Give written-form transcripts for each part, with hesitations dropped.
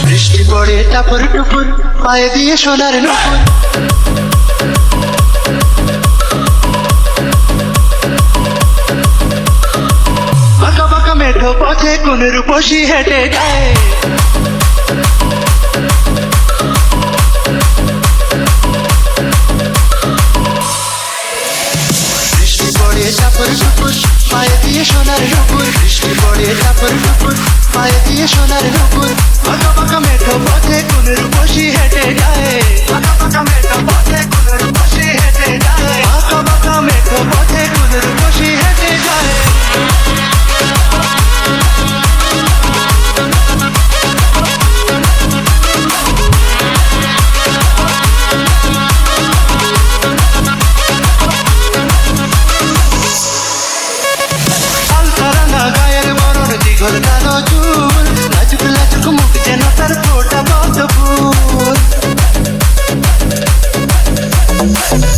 বৃষ্টি পড়ে টাপুর টুপুর, পায়ে দিয়ে সোনার নুপুর। বাঁকা বাঁকা মেঠো পথে কোন রূপসী হেঁটে যায়। বৃষ্টি পড়ে টাপুর টুপুর, পায়ে দিয়ে সোনার নুপুর। বৃষ্টি পড়ে টাপুর টুপুর, পায়ে দিয়ে সোনার নুপুর। বাঁকা বাঁকা মেঠো পথে কোন রূপসী হেঁটে যায়। বাঁকা বাঁকা মেঠো পথে কোন রূপসী হেঁটে যায়। বাঁকা বাঁকা মেঠো পথে কোন রূপসী হেঁটে যায়। দীঘল কালো চুল, লাজুক লাজুক মুখ যেন তার ফোটা পদ্ম ফুল।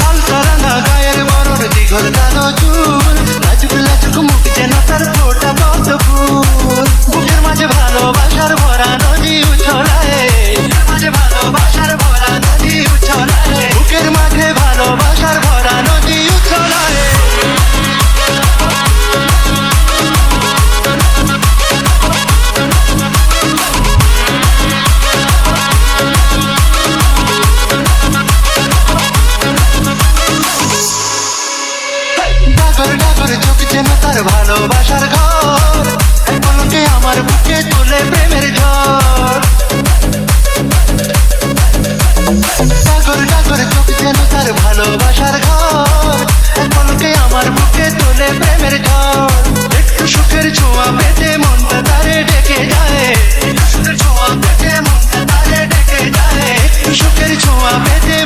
হালকা রাঙা গায়ের বরণ, দীঘল কালো চুল, লাজুক লাজুক মুখ যেন তার ফোটা পদ্ম ফুল। বুকের মাঝে ভালোবাসার ভরা নদী উছলায়। বুকের মাঝে ভালোবাসার ভরা নদী উছলায়। বুকের মাঝে ভালোবাসার ভরা নদী উছলায়। ডাগর ডাগর চোখ যেন তার ভালোবাসার ঘর, এক পলকে আমার বুকে তুলে প্রেমের ঝড়। ডাগর ডাগর চোখ যেন তার ভালোবাসার ঘর, এক পলকে আমার বুকে তুলে প্রেমের ঝড়। একটু সুখের ছোঁয়া পেতে মনটা তারে ডেকে যায়। একটু সুখের ছোঁয়া পেতে মনটা তারে ডেকে যায়। একটু সুখের ছোঁয়া পেতে